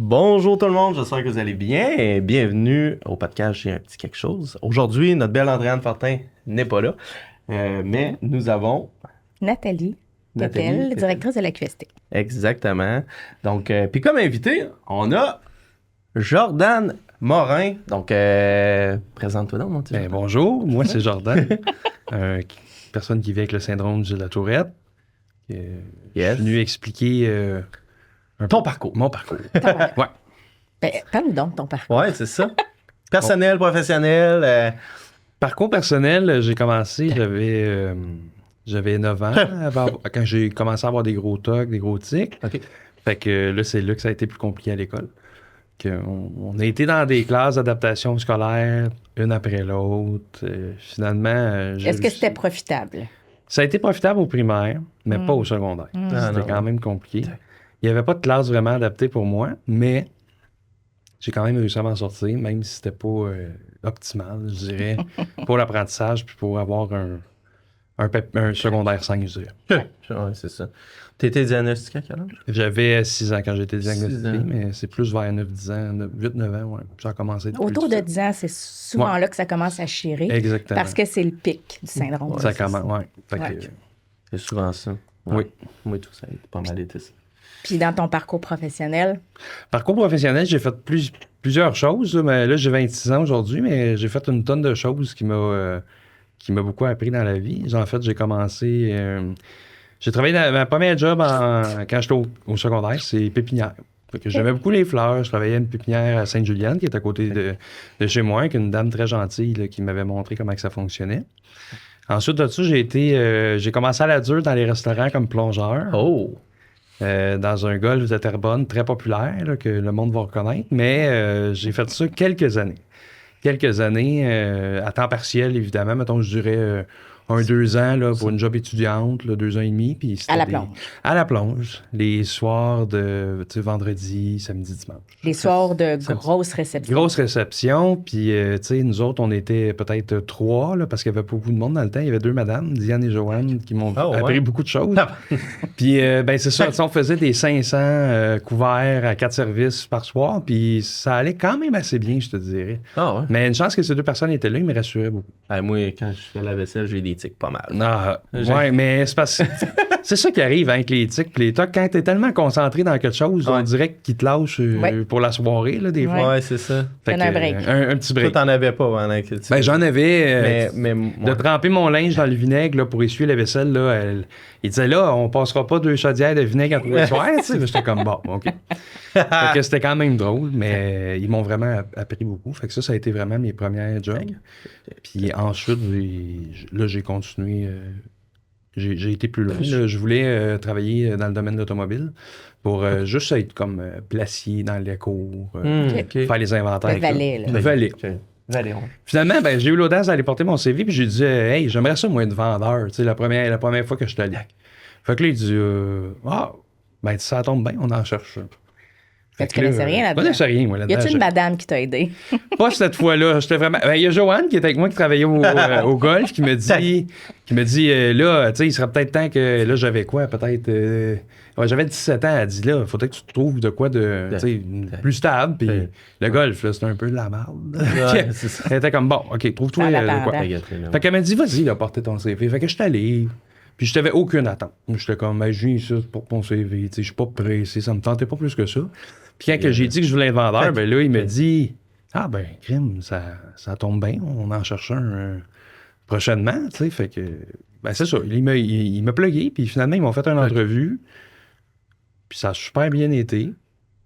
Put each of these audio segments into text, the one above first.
Bonjour tout le monde, j'espère que vous allez bien et bienvenue au podcast J'ai un petit quelque chose. Aujourd'hui, notre belle Andréane Fortin n'est pas là, mais nous avons Nathalie Capel, directrice de la QST. Exactement. Donc, puis comme invité, on a Jordan Morin. Donc, présente-toi donc, mon petit. Bonjour, moi c'est Jordan, personne qui vit avec le syndrome de la Tourette. Je suis venu expliquer ton parcours. Mon parcours. Ouais. Ben, parle-nous donc de ton parcours. Ouais, c'est ça. Personnel, professionnel. Parcours personnel, j'ai commencé, j'avais 9 ans quand j'ai commencé à avoir des gros tocs, des gros tics. OK. Fait que là, c'est là que ça a été plus compliqué à l'école. On a été dans des classes d'adaptation scolaire, une après l'autre. Finalement, est-ce que c'était profitable? Ça a été profitable au primaire, mais pas au secondaire. C'était quand même compliqué. Il n'y avait pas de classe vraiment adaptée pour moi, mais j'ai quand même réussi à m'en sortir, même si c'était pas optimal, je dirais, pour l'apprentissage puis pour avoir un secondaire 5, je dirais. Ouais, c'est ça. Tu étais diagnostiqué à quel âge? J'avais 6 ans quand j'ai été diagnostiqué, mais c'est plus vers 9-10 ans, 8-9 ans, ouais. Ça a commencé. Autour de 10 ans, c'est souvent là que ça commence à chirer. Exactement. Parce que c'est le pic du syndrome. Ça commence, oui. C'est souvent ça. Ouais. Oui, tout ça a pas mal été ça. Puis dans ton parcours professionnel? Parcours professionnel, j'ai fait plusieurs choses. Mais là, j'ai 26 ans aujourd'hui, mais j'ai fait une tonne de choses qui m'a beaucoup appris dans la vie. En fait, j'ai commencé... j'ai travaillé dans ma première job quand j'étais au secondaire, c'est pépinière. J'aimais beaucoup les fleurs. Je travaillais à une pépinière à Sainte-Julienne, qui est à côté de chez moi, avec une dame très gentille là, qui m'avait montré comment que ça fonctionnait. Ensuite de ça, j'ai commencé à la dure dans les restaurants comme plongeur. Oh! Dans un golf de Terrebonne très populaire, là, que le monde va reconnaître. Mais j'ai fait ça quelques années. À temps partiel, évidemment. Mettons, je dirais 1-2 ans là, pour une job étudiante, là, 2 ans et demi. Puis à la plonge. À la plonge. Les soirs de vendredi, samedi, dimanche. Les soirs de grosses réceptions. Grosse réception. Puis, nous autres, on était peut-être 3, là, parce qu'il y avait pas beaucoup de monde dans le temps. Il y avait 2 madames, Diane et Joanne, qui m'ont appris beaucoup de choses. Puis, c'est ça. On faisait des 500 couverts à 4 services par soir. Puis, ça allait quand même assez bien, je te dirais. Ah ouais. Mais une chance que ces 2 personnes étaient là, ils me rassuraient beaucoup. Moi, quand je fais la vaisselle, j'ai des tics pas mal. Ouais, mais c'est parce que c'est ça qui arrive avec les tics. Les tocs, quand t'es tellement concentré dans quelque chose, on dirait qu'ils te lâchent pour la soirée, là, des fois. Ouais, c'est ça. Fait que, un break. Un petit break. Toi, t'en avais pas pendant que tu... J'en avais. Mais de tremper mon linge dans le vinaigre là, pour essuyer la vaisselle, là, il disait là, on passera pas 2 chaudières de vinaigre entre le soir. J'étais comme bon, OK. Fait que c'était quand même drôle, mais ils m'ont vraiment appris beaucoup. Fait que ça a été vraiment mes premières jobs. Puis ensuite, j'ai continué. J'ai été plus loin. Je voulais travailler dans le domaine de l'automobile pour juste être comme placier dans les cours, faire les inventaires. Le valet. Finalement, j'ai eu l'audace d'aller porter mon CV puis j'ai dit hey, j'aimerais ça, moi, être vendeur, la première fois que je suis allé. Fait que là, il dit ça tombe bien, on en cherche. Tu connaissais rien là-dedans? Je connaissais rien, moi, là-dedans. Y a-t-il une madame qui t'a aidé? Pas cette fois-là. J'étais vraiment... Il y a Joanne qui était avec moi, qui travaillait au golf, qui me dit là, tu sais, il serait peut-être temps que... Là, j'avais quoi? Peut-être... j'avais 17 ans. Elle dit là, il faudrait que tu te trouves de quoi de plus stable. Puis le golf, là, c'était un peu de la merde. Elle était comme, bon, OK, trouve-toi de quoi. Fait qu'elle m'a dit, vas-y, là, porter ton CV. Fait que je suis allé... Puis je n'avais aucune attente. J'étais comme, je viens ici pour mon CV, je suis pas pressé, ça me tentait pas plus que ça. Puis quand j'ai dit que je voulais être vendeur, là, il me dit, crime, ça tombe bien, on en cherche un prochainement, tu sais, fait que, c'est ça, il m'a plugué, puis finalement, ils m'ont fait une entrevue, puis ça a super bien été.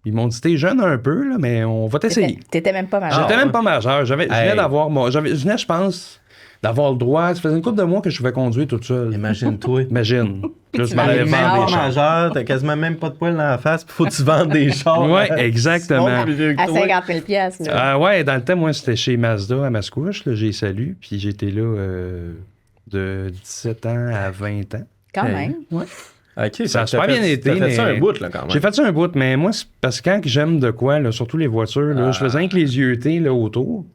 Ils m'ont dit, t'es jeune un peu, là, mais on va t'essayer. T'étais même pas majeur. J'étais même pas majeur, je venais d'avoir, je venais, je pense... d'avoir le droit. Ça faisait une couple de mois que je pouvais conduire toute seule. Imagine-toi. Imagine. Là, je m'en allais allais vendre des chars. Majeur, t'as quasiment même pas de poils dans la face, puis faut que tu vendes des chars. Oui, exactement. À 50 000 $. Ouais, dans le temps, moi, c'était chez Mazda à Mascouche. J'ai salué, puis j'étais là de 17 ans à 20 ans. Quand même. Ouais. OK, ça a super bien été. T'as fait ça un bout, là, quand même. J'ai fait ça un bout, mais moi, c'est parce que quand j'aime de quoi, là, surtout les voitures, là, je faisais rien que les IET là, autour.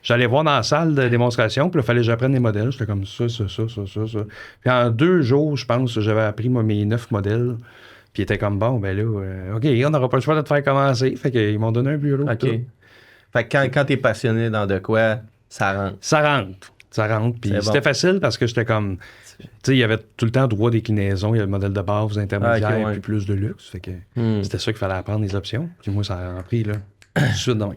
J'allais voir dans la salle de démonstration, puis il fallait que j'apprenne les modèles. J'étais comme ça. Puis en 2 jours, je pense, j'avais appris mes 9 modèles. Puis il était comme, bon, ben là, OK, on n'aura pas le choix de te faire commencer. Fait qu'ils m'ont donné un bureau. OK. Tout. Fait que quand t'es passionné dans de quoi, ça rentre. Ça rentre. Puis C'est c'était bon. facile parce que j'étais comme, tu sais, il y avait tout le temps 3 déclinaisons. Il y a le modèle de base, intermédiaire, OK, ouais. puis plus de luxe. Fait que Hmm. c'était ça qu'il fallait apprendre, les options. Puis moi, ça a pris, là, tout de suite, donc.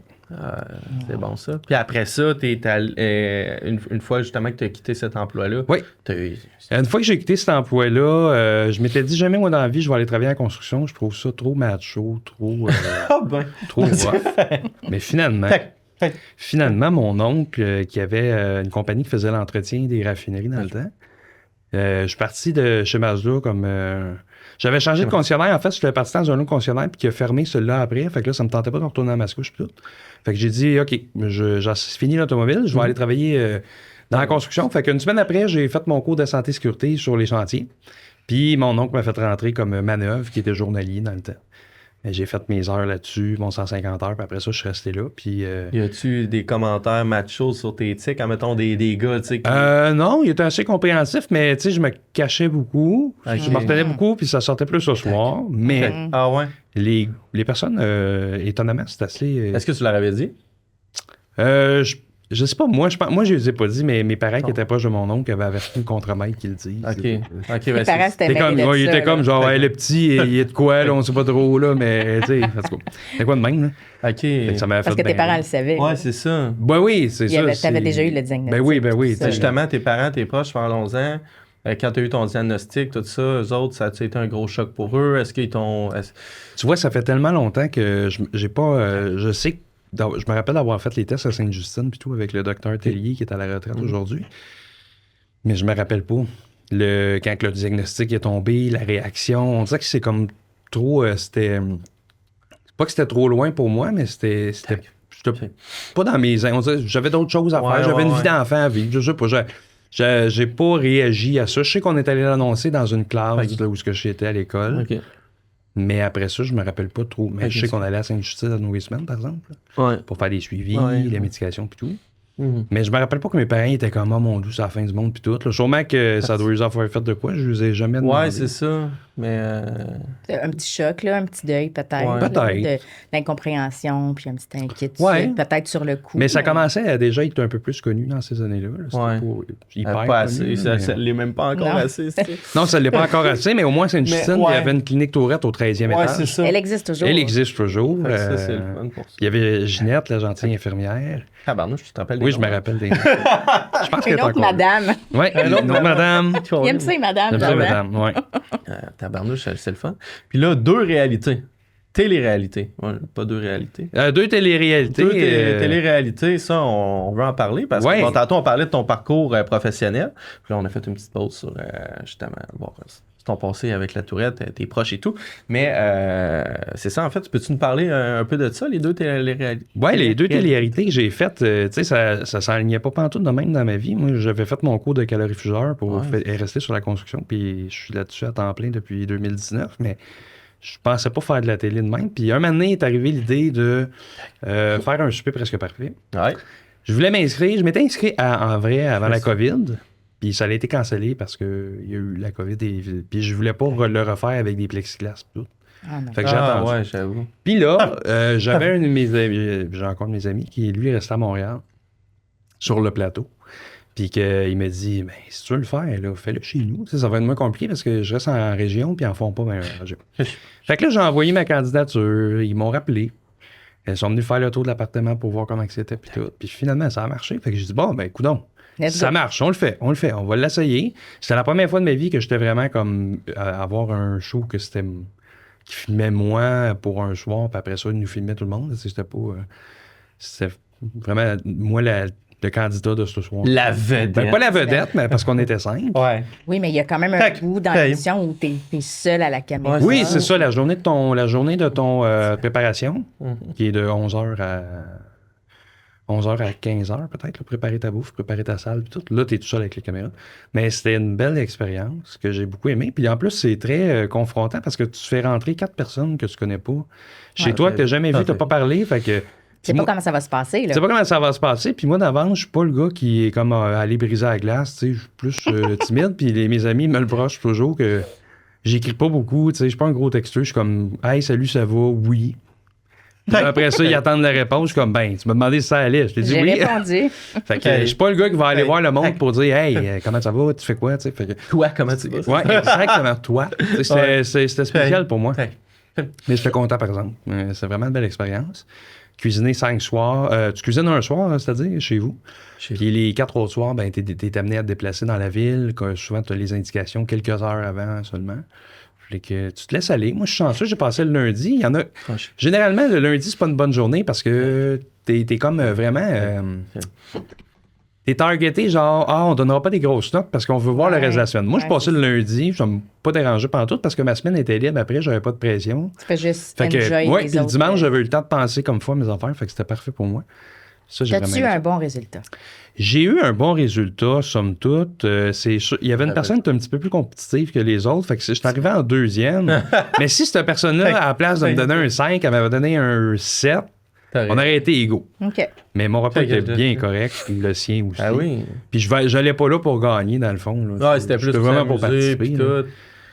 C'est bon ça. Puis après ça, une fois justement que tu as quitté cet emploi-là, Oui. t'as eu- Une fois que j'ai quitté cet emploi-là, je m'étais dit jamais, moi, dans la vie, je vais aller travailler en construction. Je trouve ça trop macho, trop, Ah ben. trop rough. Mais finalement, mon oncle, qui avait une compagnie qui faisait l'entretien des raffineries dans le temps, je suis parti de chez Mazda comme... j'avais changé de concessionnaire. En fait, j'étais parti dans un autre concessionnaire puis qui a fermé celui-là après. Fait que là, ça me tentait pas de retourner à Mascouche puis tout. Fait que j'ai dit, OK, j'ai fini l'automobile, je vais aller travailler dans la construction. Fait qu'une semaine après, j'ai fait mon cours de santé-sécurité sur les chantiers. Puis mon oncle m'a fait rentrer comme manœuvre, qui était journalier dans le temps. Et j'ai fait mes heures là-dessus, mon 150 heures, puis après ça, je suis resté là. Puis, Y a-tu des commentaires machos sur tes tics, admettons des gars, tu sais, qui... non, il était assez compréhensif, mais tu sais, je me cachais beaucoup. Ok. Je me retenais beaucoup, puis ça sortait plus ce soir. Mais Ah ouais? les personnes, étonnamment, c'est assez... Est-ce que tu leur avais dit? Je sais pas, moi, je les ai pas dit, mais mes parents qui étaient proches de mon oncle avaient averti le contremaètre qui le dit. OK. Les Ben, parents, c'était C'était comme, mêlés de il ça, était là. comme genre, ouais, le petit, il est de quoi, là, on sait pas trop, là, mais tu sais, en tout cas, c'est quoi de même, là? OK. Fait que ça m'avait Parce fait que tes bien parents rire. le savaient. Ouais, c'est ça. Ben oui, c'est ça. T'avais déjà eu le diagnostic. Ben oui, tout tu ça. sais. Justement, tes parents, tes proches, pendant 11 ans, quand tu as eu ton diagnostic, tout ça, eux autres, ça a été un gros choc pour eux? Est-ce qu'ils t'ont... Tu vois, ça fait tellement longtemps que j'ai pas. Je sais que. Je me rappelle d'avoir fait les tests à Sainte-Justine puis tout avec le docteur Tellier qui est à la retraite aujourd'hui. Mais je me rappelle pas. Quand le diagnostic est tombé, la réaction, on dirait que c'est comme trop. C'était. C'est pas que c'était trop loin pour moi, mais c'était Ok. pas dans mes. On dirait, j'avais d'autres choses à Ouais, faire. J'avais ouais, une ouais. vie d'enfant à vivre. Je sais pas. J'ai pas réagi à ça. Je sais qu'on est allé l'annoncer dans une classe Ok. là, où j'étais à l'école. OK. Mais après ça, je me rappelle pas trop. Mais Ok. je sais qu'on allait à Sainte-Justice à nos semaines, par exemple, là, Ouais. pour faire des suivis, Ouais. la médication puis tout. Mhm. Mais je me rappelle pas que mes parents étaient comme, oh mon Dieu, c'est la fin du monde puis tout. Là. Sûrement que ça doit les avoir fait de quoi. Je les ai jamais demandé. Ouais, c'est ça. Mais... Un petit choc, là, un petit deuil peut-être. Ouais. là, Peut-être. de l'incompréhension, puis un petit inquiétude, Ouais. peut-être sur le coup. Mais ça commençait à déjà être un peu plus connu dans ces années-là. Là. C'était Ouais. pas hyper pas assez. connu, Ça mais- l'est même pas encore Non. assez. c'est- Non, ça ne l'est pas encore assez, mais au moins, c'est une Mais, Justine. ouais. Il y avait une clinique Tourette au 13e Ouais, étage. c'est ça. Elle existe toujours. Elle existe toujours. Fait que ça, c'est le fun pour ça. Il y avait Ginette, la gentille infirmière. Tabarnouche, tu te rappelles des Oui, je me noms? rappelle des. Je pense qu'elle Une est autre encore. madame. Oui, une autre madame. Il aime ça, madame. J'aime ça, Jardin. madame. Ouais. Tabarnouche, c'est le fun. Puis là, 2 réalités. Télé-réalité. Ouais, pas 2 réalités. 2 téléréalités. 2 télé-réalités, ça, on veut en parler parce Ouais. que bon, tantôt, on parlait de ton parcours professionnel. Puis là, on a fait une petite pause sur, justement, bon, ton passé avec la Tourette, tes proches et tout. Mais c'est ça, en fait. Peux-tu nous parler un peu de ça, les 2 télé-réalités? Oui, les 2 téléréalités que j'ai faites, tu sais, ça s'alignait pas pantoute de même dans ma vie. Moi, j'avais fait mon cours de calorifugeur pour rester sur la construction, puis je suis là-dessus à temps plein depuis 2019, mais je pensais pas faire de la télé de même. Puis un moment donné est arrivé l'idée de faire un souper presque parfait. Ouais. Je voulais m'inscrire, je m'étais inscrit en vrai avant la COVID, puis ça a été cancellé parce qu'il y a eu la COVID, puis je voulais pas le refaire avec des plexiglas et tout. Ah, non. Fait que j'ai attendu. ouais, j'avoue. Puis là, j'avais un de mes amis, j'ai encore un de mes amis qui, lui, restait à Montréal, sur le plateau. Puis qu'il m'a dit, ben, si tu veux le faire, là, fais-le chez nous. Tu sais, ça va être moins compliqué parce que je reste en région, puis ils en font pas dans la région. Fait que là, j'ai envoyé ma candidature, ils m'ont rappelé. Ils sont venus faire le tour de l'appartement pour voir comment c'était, puis tout. Puis finalement, ça a marché. Fait que j'ai dit, bon, ben, coudonc. Let's Ça go. marche, on le fait, on va l'essayer. C'était la première fois de ma vie que j'étais vraiment comme à avoir un show qui filmait moi pour un soir, puis après ça, il nous filmait tout le monde. C'était pas. C'était vraiment moi le candidat de ce soir. La vedette. Ben, pas la vedette, mais parce qu'on était 5. Ouais. Oui, mais il y a quand même un Fait que- bout dans fait- l'émission où t'es seul à la caméra. Ouais, Oui, c'est ça, la journée de ton préparation, qui est de 11h à 15h peut-être, là, préparer ta bouffe, préparer ta salle, puis tout. Là, t'es tout seul avec les caméras. Mais c'était une belle expérience que j'ai beaucoup aimé. Puis en plus, c'est très confrontant parce que tu fais rentrer 4 personnes que tu connais pas. Chez Ouais, toi, que t'as jamais vu, parfait. t'as pas parlé, fait que... Tu sais moi- pas comment ça va se passer, là. Tu sais pas comment ça va se passer. Puis moi, d'avance, je suis pas le gars qui est comme aller briser la glace. Tu sais, je suis plus timide. Puis mes amis me le brochent toujours que J'écris pas beaucoup, tu sais, je suis pas un gros texteur. Je suis comme, hey, salut, ça va? Oui. Puis après ça, ils attendent la réponse. Je suis comme, ben, tu m'as demandé si ça allait. Je t'ai dit J'ai oui. répondu. Fait que je suis pas le gars qui va aller voir le monde pour dire, hey, comment ça va? Tu fais quoi? Tu sais, fait que... Toi, comment tu vas? Ouais, exactement. Toi. Tu sais, C'était spécial pour moi. Hey. Mais j'étais content, par exemple. C'est vraiment une belle expérience. Cuisiner 5 soirs. Tu cuisines un soir, c'est-à-dire, chez vous. Puis les 4 autres soirs, ben, t'es amené à te déplacer dans la ville. Souvent, tu as les indications quelques heures avant seulement. Fait que tu te laisses aller. Moi, je suis chanceux, j'ai passé le lundi. Il y en a. Généralement, le lundi, c'est pas une bonne journée parce que t'es comme vraiment. T'es targeté, genre, on donnera pas des grosses notes parce qu'on veut voir le reste de la semaine. Moi, je passais le lundi, je me pas dérangé pendant tout parce que ma semaine était libre. Après, j'avais pas de pression. Tu fais juste Fait que, enjoy ouais, les puis le autres. dimanche, j'avais eu le temps de penser comme fois mes affaires. Fait que c'était parfait pour moi. Ça, j'ai T'as-tu eu un bon résultat? J'ai eu un bon résultat, somme toute. Il y avait une personne qui était un petit peu plus compétitive que les autres. Fait que je suis arrivé en deuxième. Mais si cette personne-là, à la place de me donner un 5, elle m'avait donné un 7, on aurait été égaux. OK. Mais mon repas était bien correct, puis le sien aussi. Ah oui. Puis j'allais pas là pour gagner, dans le fond. Là. Ouais, c'était plus vraiment pour participer. Puis là.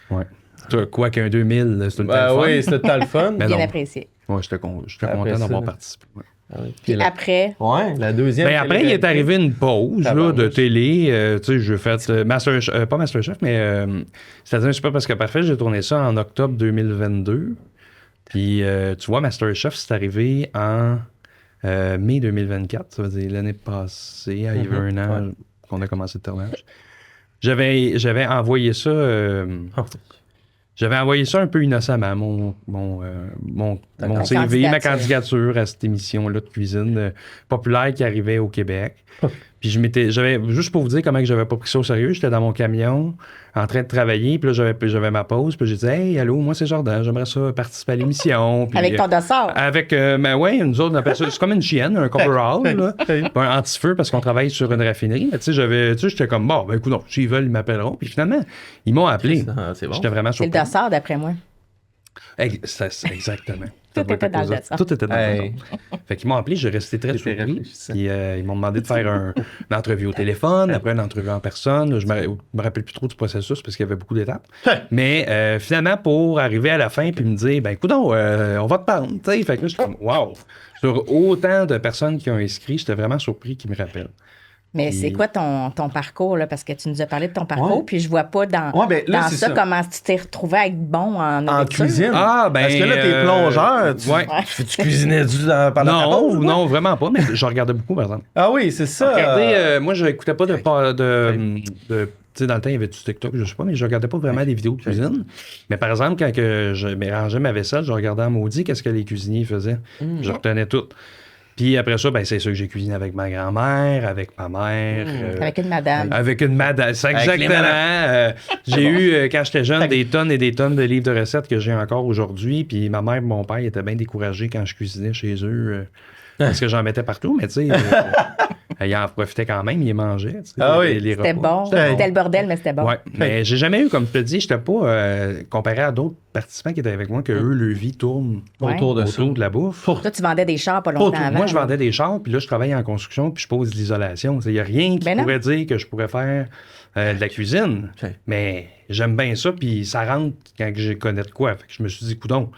tout. Ouais. Quoi qu'un 2000, c'était le temps Oui, c'était tout le fun. Mais Bien non. apprécié. Ouais, j'étais content Après d'avoir ça. participé. Ouais. Puis après, Ouais, la deuxième. Ben après, il est arrivé une pause là, de télé. Tu sais, j'ai fait pas Masterchef, mais c'est-à-dire un super parce que parfait, j'ai tourné ça en octobre 2022. Puis, tu vois, Masterchef, c'est arrivé en mai 2024. Ça veut dire l'année passée, il y avait un an qu'on a commencé le tournage. J'avais envoyé ça... J'avais envoyé ça un peu innocemment, mon CV, ma candidature à cette émission-là de cuisine populaire qui arrivait au Québec. Puis j'avais, juste pour vous dire comment que j'avais pas pris ça au sérieux, j'étais dans mon camion en train de travailler, puis là j'avais ma pause, puis j'ai dit « Hey, allô, moi c'est Jordan, j'aimerais ça participer à l'émission. » avec ton dossard. Avec, ben ouais, nous autres on appelle ça, c'est comme une chienne, un coverall, là, un anti-feu parce qu'on travaille sur une raffinerie. Mais tu sais, j'étais comme, bon, ben écoute, s'ils veulent, ils m'appelleront. Puis finalement, ils m'ont appelé. C'est bon. J'étais vraiment C'est surpris. le dossard, d'après moi. Exactement. Tout était dans le dossard. Tout était dans le dossard. Fait qu'ils m'ont appelé, j'ai resté très surpris. Puis ils m'ont demandé de faire une entrevue au téléphone, après une entrevue en personne. Je me rappelle plus trop du processus parce qu'il y avait beaucoup d'étapes. Mais finalement, pour arriver à la fin puis me dire, ben écoute, on va te prendre. Fait que là, je suis comme, wow! Sur autant de personnes qui ont inscrit, j'étais vraiment surpris qu'ils me rappellent. Mais c'est quoi ton parcours, là? Parce que tu nous as parlé de ton parcours, puis je vois pas dans ça comment tu t'es retrouvé à être bon en nourriture. Cuisine. Ah, ben. Parce que là, t'es plongeur. Tu cuisinais pendant ta pause? Non, vraiment pas, mais je regardais beaucoup, par exemple. Ah oui, c'est ça. Regardez, moi, je n'écoutais pas tu sais, dans le temps, il y avait du TikTok, je sais pas, mais je regardais pas vraiment des vidéos de cuisine. Mais par exemple, quand je mélangeais ma vaisselle, je regardais en maudit qu'est-ce que les cuisiniers faisaient. Je retenais tout. Puis après ça, ben, c'est sûr que j'ai cuisiné avec ma grand-mère, avec ma mère. Avec une madame. Avec une madame, c'est exactement. J'ai eu, quand j'étais jeune, des tonnes et des tonnes de livres de recettes que j'ai encore aujourd'hui. Puis ma mère et mon père étaient bien découragés quand je cuisinais chez eux. Parce que j'en mettais partout, mais tu sais, ils en profitaient quand même, ils les mangeaient. Ah oui, c'était bon. C'était le bordel, mais c'était bon. Ouais, mais j'ai jamais eu, comme je te dis, je n'étais pas comparé à d'autres participants qui étaient avec moi, que eux, leur vie tourne autour de la bouffe. Toi, tu vendais des chars pas longtemps avant. Moi, je vendais des chars, puis là, je travaille en construction, puis je pose de l'isolation. Il n'y a rien qui pourrait dire que je pourrais faire de la cuisine. Mais j'aime bien ça, puis ça rentre quand je connais de quoi. Fait que je me suis dit, coudonc.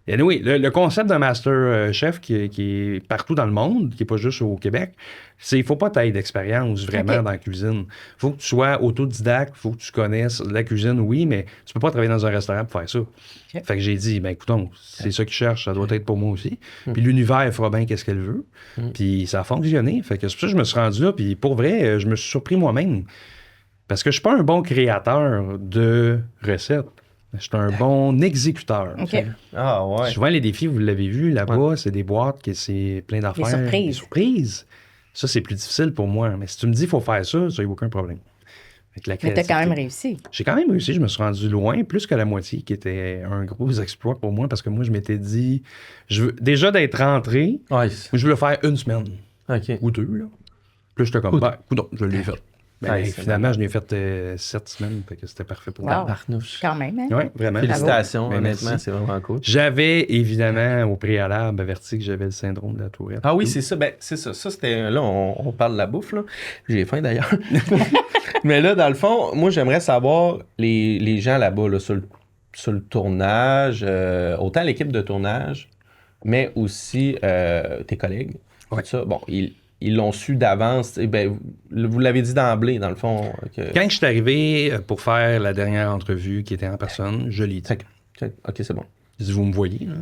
Et oui, le concept d'un master chef qui est partout dans le monde, qui n'est pas juste au Québec, c'est qu'il ne faut pas tailler d'expérience vraiment dans la cuisine. Il faut que tu sois autodidacte, il faut que tu connaisses la cuisine, oui, mais tu ne peux pas travailler dans un restaurant pour faire ça. Fait que j'ai dit, ben écoutons, c'est ça qu'ils cherchent, ça doit être pour moi aussi. Puis l'univers fera bien qu'est-ce qu'elle veut. Puis ça a fonctionné. Fait que c'est pour ça que je me suis rendu là, puis pour vrai, je me suis surpris moi-même. Parce que je ne suis pas un bon créateur de recettes. Je suis un bon exécuteur. Okay. Ah ouais. Souvent, les défis, vous l'avez vu, là-bas, c'est des boîtes, c'est plein d'affaires. Des surprises. Ça, c'est plus difficile pour moi. Mais si tu me dis qu'il faut faire ça, il n'y a aucun problème. Mais tu as quand même réussi. J'ai quand même réussi. Je me suis rendu loin, plus que la moitié, qui était un gros exploit pour moi, parce que moi, je m'étais dit, déjà d'être rentré, je voulais faire une semaine. Ou 2, là. Puis j'étais comme, coudonc, je l'ai fait. Ben, finalement, je l'ai fait 7 semaines, fait que c'était parfait pour moi. Quand même, hein? Oui, vraiment. Félicitations, honnêtement, c'est vraiment cool. J'avais évidemment au préalable averti que j'avais le syndrome de la tourette. Ah oui, c'est ça. Ben, c'est ça. Ça, c'était. Là, on parle de la bouffe, là. J'ai faim d'ailleurs. Mais là, dans le fond, moi, j'aimerais savoir les gens là-bas, là, sur sur le tournage, autant l'équipe de tournage, mais aussi tes collègues. Ouais. Ça, bon, ils l'ont su d'avance. Vous l'avez dit d'emblée, dans le fond. Quand je suis arrivé pour faire la dernière entrevue qui était en personne, je l'ai dit. OK, c'est bon. Je dis, vous me voyez, là?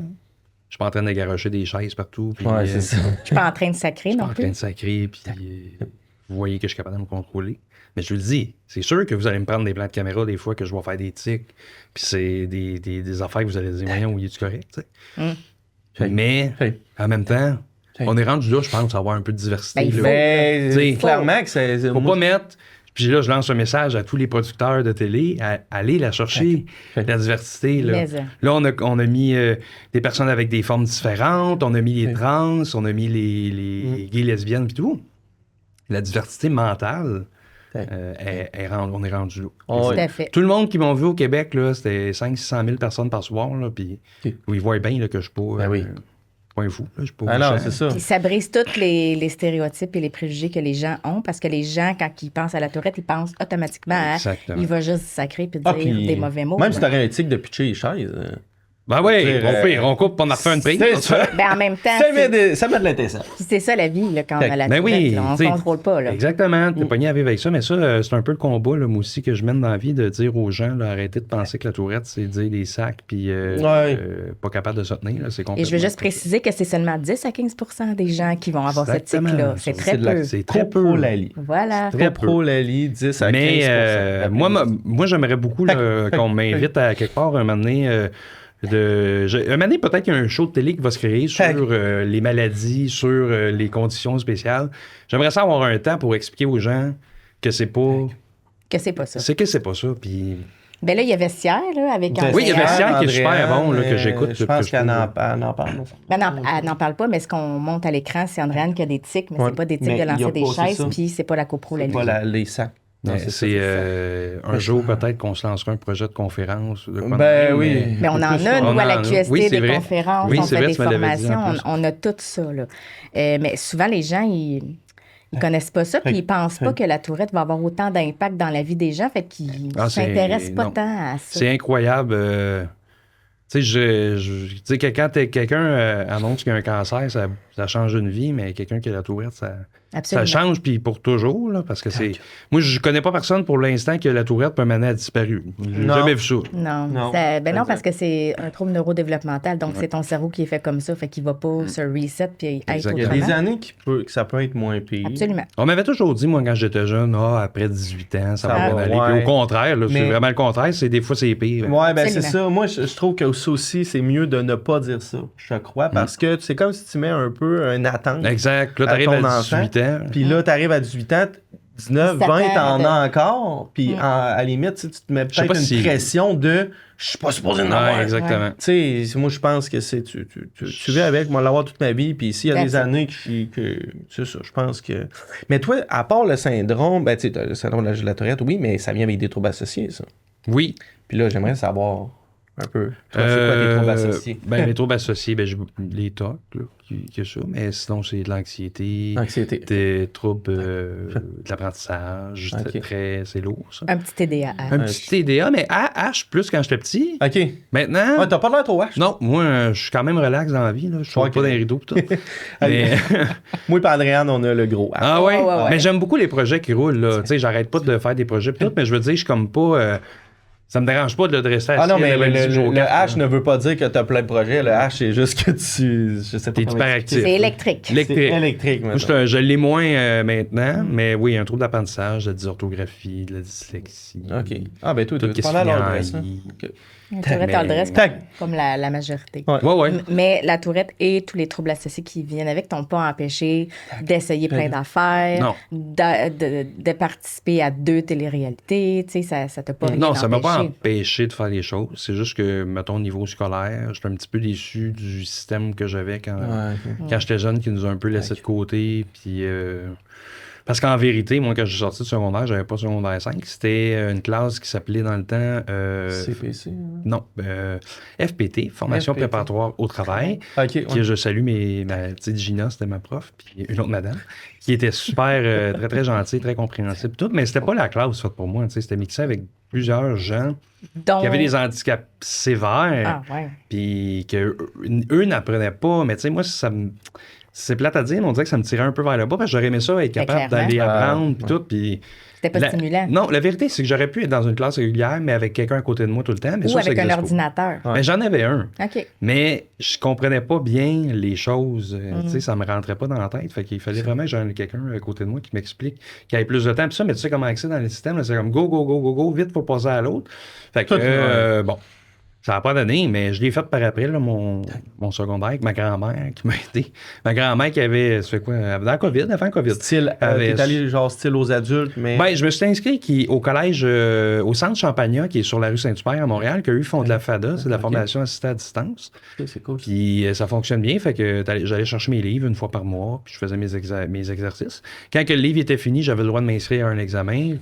Je suis pas en train de garocher des chaises partout. Puis, c'est ça. Je suis pas en train de sacrer non plus. Je suis pas en train de sacrer, puis vous voyez que je suis capable de me contrôler. Mais je vous le dis, c'est sûr que vous allez me prendre des plans de caméra des fois que je vais faire des tics, puis c'est des affaires que vous allez dire, voyons, oui, est-tu correct, tu sais. Mais, en même temps, on est rendu là, je pense, à avoir un peu de diversité. Clairement que c'est... Faut pas mettre... Puis là, je lance un message à tous les producteurs de télé, allez la chercher, la diversité. Là, on a mis des personnes avec des formes différentes, on a mis les trans, on a mis les gays, lesbiennes, puis tout. La diversité mentale, on est rendu là. Tout à fait. Tout le monde qui m'ont vu au Québec, là, c'était 500-600 000 personnes par soir, là, puis ils voient bien là, que je suis pas... Point fou. Là, je pas non, c'est ça. Puis ça brise tous les stéréotypes et les préjugés que les gens ont, parce que les gens, quand ils pensent à la tourette, ils pensent automatiquement à il va juste sacrer puis dire des mauvais mots. Même si t'aurais un tic de pitcher les chaises. Ben oui, on coupe pour en refaire une prise. Ben en même temps. Ça met de l'intéressant. C'est ça la vie, là, quand on a la tourette. On ne contrôle pas. Là. Exactement. T'es pogné à vivre avec ça. Mais ça, c'est un peu le combat, là, moi aussi, que je mène dans la vie, de dire aux gens, là, arrêtez de penser que la tourette, c'est dire des sacs, puis pas capable de se tenir. Là, c'est complètement. Et je veux juste préciser que c'est seulement 10 à 15 % des gens qui vont avoir cette tic-là. C'est très peu. C'est très peu. Lali. Voilà. Très pro Lali, 10 à 15 Mais moi, j'aimerais beaucoup qu'on m'invite à quelque part un moment donné. Un moment donné, peut-être qu'il y a un show de télé qui va se créer sur les maladies, sur les conditions spéciales. J'aimerais ça avoir un temps pour expliquer aux gens que c'est pas... Que c'est pas ça. C'est que c'est pas ça, puis... Ben là, il y a Vestiaire, là, avec Andréane. Oui, il y a Vestiaire qui est super bon, là, que j'écoute. Je pense qu'elle en parle. Ben non, elle n'en parle pas, mais ce qu'on monte à l'écran, c'est Andréane qui a des tics, mais c'est pas des tics de lancer des chaises, puis c'est pas la copro Lali. C'est pas les sacs. Non, c'est un jour peut-être qu'on se lancera un projet de conférence. Oui. Mais on en a, nous, à la QST, des conférences, on fait des formations, on a tout ça. Là. Mais souvent, les gens, ils connaissent pas ça, puis ils pensent pas que la tourette va avoir autant d'impact dans la vie des gens, fait qu'ils s'intéressent pas tant à ça. C'est incroyable. Tu sais, quand quelqu'un annonce qu'il y a un cancer, ça change une vie, mais quelqu'un qui a la tourette, ça change, puis pour toujours, là, parce que c'est... Moi, je connais pas personne pour l'instant que la tourette peut mener à disparu. J'ai jamais vu ça. Non. Non, parce que c'est un trouble neurodéveloppemental, donc c'est ton cerveau qui est fait comme ça, fait qu'il va pas se reset puis être autrement. Il y a des années que ça peut être moins pire. Absolument. On m'avait toujours dit, moi, quand j'étais jeune, après 18 ans, ça va aller. Puis au contraire, là, c'est vraiment le contraire, des fois, c'est pire. Ouais, ben c'est ça. Moi, je trouve que ça aussi, c'est mieux de ne pas dire ça, je crois, parce que c'est comme si tu mets un peu une attente. Exact. Là, t'arrives à 18 ans. Puis là, t'arrives à 18 ans, 19, 20, t'en as encore. Puis à la limite, tu te mets peut-être une pression de je suis pas supposé en avoir. Exactement. Tu sais, moi, je pense que c'est tu vis avec, moi, l'avoir toute ma vie. Puis s'il y a des années que c'est ça, je pense que. Mais toi, à part le syndrome, ben, tu sais, le syndrome de la tourette, oui, mais ça vient avec des troubles associés, ça. Oui. Puis là, j'aimerais savoir un peu. Toi, c'est quoi tes troubles associés? Les troubles associés, j'ai les TOC, là, qui est ça. Mais sinon, c'est de l'anxiété. Des troubles de l'apprentissage. C'est lourd, ça. Un petit TDAH. Un petit TDAH, mais H plus quand j'étais petit. OK. Maintenant. Ouais, t'as pas l'air trop H. Non, moi, je suis quand même relax dans la vie. Là. Je suis pas dans les rideaux pis tout. Mais... moi et Andréane, on a le gros H. Ah ouais? Mais j'aime beaucoup les projets qui roulent, là. Tu sais, j'arrête pas de faire des projets pis tout, mais je veux dire, je suis comme pas. Ça me dérange pas de le dresser à non, mais le H ne veut pas dire que tu as plein de projets. Le H, c'est juste que tu... Je sais pas. T'es hyperactif. C'est électrique. C'est électrique, moi, je l'ai moins maintenant, mais oui, un trouble d'apprentissage, de la dysorthographie, de la dyslexie. OK. Ah, ben toi, tu es pas mal à La tourette en dresse, comme la majorité. Ouais. Mais la tourette et tous les troubles associés qui viennent avec t'ont pas empêché d'essayer plein d'affaires, de participer à 2 téléréalités. Tu sais, ça t'a pas rien Non, ça m'a pas empêché de faire les choses. C'est juste que, mettons, au niveau scolaire, j'étais un petit peu déçu du système que j'avais quand j'étais jeune, qui nous a un peu laissé de côté. Puis... Parce qu'en vérité, moi, quand je suis sorti du secondaire, j'avais pas secondaire 5. C'était une classe qui s'appelait dans le temps... CPC? Non, FPT, Formation préparatoire au travail. Okay, qui, je salue ma petite Gina, c'était ma prof, puis une autre madame, qui était super, très, très gentille, très compréhensible, tout, mais c'était pas la classe faite pour moi. C'était mixé avec plusieurs gens qui avaient des handicaps sévères, puis qu'eux n'apprenaient pas. Mais tu sais, moi, c'est plate à dire, mais on dirait que ça me tirait un peu vers le bas, parce que j'aurais aimé ça, être capable d'aller apprendre, puis tout, puis... C'était pas stimulant. Non, la vérité, c'est que j'aurais pu être dans une classe régulière, mais avec quelqu'un à côté de moi tout le temps. Mais ou avec un ordinateur. Mais j'en avais un. OK. Mais je comprenais pas bien les choses. Tu sais, ça me rentrait pas dans la tête. Fait qu'il fallait vraiment que j'en ai quelqu'un à côté de moi qui m'explique, qui ait plus de temps. Puis ça, mais tu sais comment accéder dans le système, là, c'est comme go, vite, faut passer à l'autre. Fait que, bon... Ça n'a pas donné, mais je l'ai fait par après, là, mon secondaire, avec ma grand-mère qui m'a aidé. Ma grand-mère qui avait, ça fait quoi, avant COVID. Style, t'es allé genre style aux adultes, mais... Ben, je me suis inscrit au collège, au centre Champagnat, qui est sur la rue Saint-Hubert à Montréal, qu'eux font de la FADA, c'est de la formation assistée à distance. C'est cool. Puis ça fonctionne bien, fait que j'allais chercher mes livres une fois par mois, puis je faisais mes exercices. Quand que le livre était fini, j'avais le droit de m'inscrire à un examen.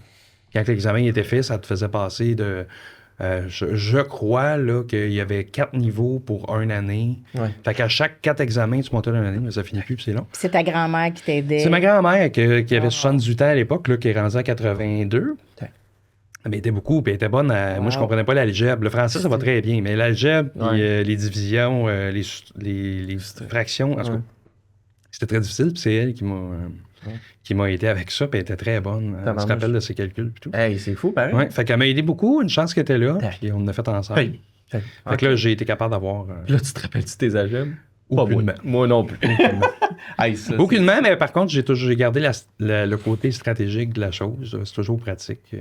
Quand l'examen était fait, ça te faisait passer de... je crois là, qu'il y avait 4 niveaux pour une année. Ouais. Fait qu'à chaque 4 examens, tu montais d'une année, mais ça finit plus, puis c'est long. C'est ta grand-mère qui t'aidait. C'est ma grand-mère qui avait 78 ans à l'époque, là, qui est rendue à 82. Ouais. Mais elle était beaucoup, puis elle était bonne. Moi, je comprenais pas l'algèbre. Le français, ça va très bien, mais l'algèbre, puis les divisions, les fractions, en tout cas, c'était très difficile, puis c'est elle qui m'a aidé avec ça, puis elle était très bonne. Elle se rappelle de ses calculs et tout. Hey, c'est fou, pareil. Ouais, fait qu'elle m'a aidé beaucoup, une chance qu'elle était là, puis on l'a fait ensemble. Fait que là, j'ai été capable d'avoir... Là, tu te rappelles-tu tes algèbres? Aucunement. Moi non plus. Aucunement, mais par contre, j'ai gardé le côté stratégique de la chose. C'est toujours pratique.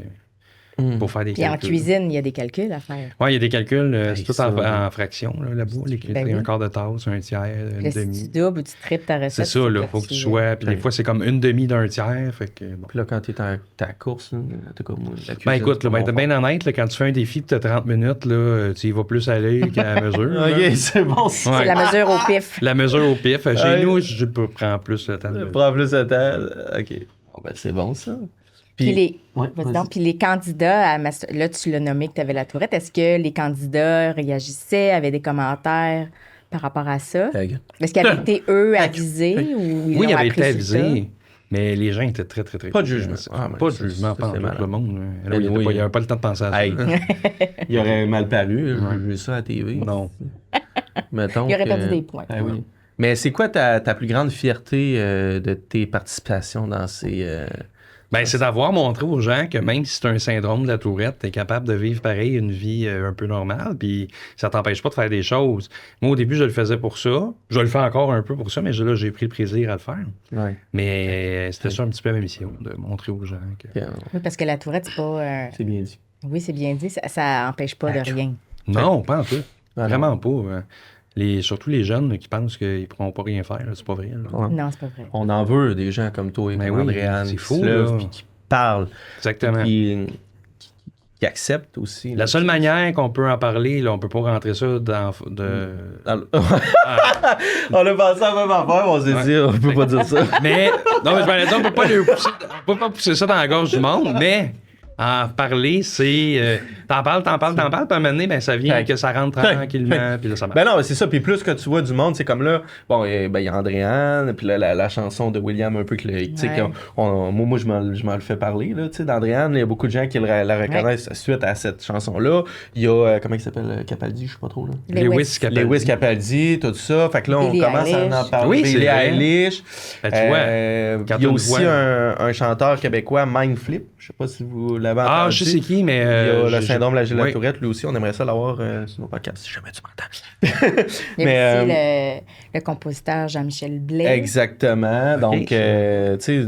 Pour faire des calculs. Puis en cuisine, il y a des calculs à faire. Oui, il y a des calculs. C'est tout en fractions, là-bas. Un quart de tasse, un tiers, une demi. Si tu doubles ou tu triples ta recette. C'est ça, là. Il faut que tu sois. Puis des fois, c'est comme une demi d'un tiers. Fait que, bon. Puis là, quand tu es en ta course, t'as comme la cuisine. Ben écoute, t'es bien honnête, là, quand tu fais un défi tu as 30 minutes, là, tu y vas plus à l'œil qu'à la mesure. OK, c'est bon. C'est la mesure au pif. La mesure au pif. Chez nous, je prends plus le temps. Prends plus le temps. OK. Bon, ben, c'est bon, ça. Puis les candidats, là, tu l'as nommé que tu avais la tourette. Est-ce que les candidats réagissaient, avaient des commentaires par rapport à ça? Est-ce qu'ils avaient été, eux, avisés ou ils oui, ils avaient été avisés, mais les gens étaient très, très, très... Pas de jugement. Pas de jugement, pas tout le monde. Il n'y avait pas le temps de penser à ça. Il aurait mal paru, j'ai vu ça à la TV. Non. Mettons il aurait perdu des points. Oui. Mais c'est quoi ta plus grande fierté de tes participations dans ces... Ben, c'est d'avoir montré aux gens que même si c'est un syndrome de la tourette, t'es capable de vivre pareil une vie un peu normale, puis ça t'empêche pas de faire des choses. Moi, au début, je le faisais pour ça. Je le fais encore un peu pour ça, mais là, j'ai pris le plaisir à le faire. Ouais. Mais c'était ça un petit peu ma mission, de montrer aux gens que... Oui, parce que la tourette, c'est pas... C'est bien dit. Oui, c'est bien dit. Ça empêche pas de rien. Non, pas un peu. Vraiment pas. Surtout les jeunes qui pensent qu'ils ne pourront pas rien faire, c'est pas vrai. Ouais. Non, c'est pas vrai. On en veut des gens comme toi et Andréane c'est qui fou, se lèvent et qui parlent. Exactement. Qui acceptent aussi. La seule manière qu'on peut en parler, là, on peut pas rentrer ça dans... On a pensé à la même affaire, on s'est dit, on peut pas dire ça. Mais, non, mais je vais dire, on peut pas pousser ça dans la gorge du monde, mais... En parler, c'est... t'en parles, puis à un moment donné, ben, ça vient que ça rentre tranquillement, puis là, ça marche. Ben non, c'est ça, puis plus que tu vois du monde, c'est comme là, bon, il y a Andréane, puis là, la chanson de William, un peu, tu sais, moi, je m'en le fais parler, là, tu sais, d'Andréane, il y a beaucoup de gens qui la reconnaissent suite à cette chanson-là. Il y a, comment il s'appelle, Capaldi, je sais pas trop, là. Lewis Capaldi, tout ça, fait que là, on commence à en parler. Oui, c'est Eilish. Tu vois, il y a aussi un chanteur québécois, Mindflip, je sais pas si vous l'avez entendu. Ah, je sais qui, mais... Il y a le syndrome de la Tourette, lui aussi, on aimerait ça l'avoir sur nos podcasts, si jamais tu m'entends. Il y a aussi le compositeur Jean-Michel Blais. Exactement. Donc, tu sais,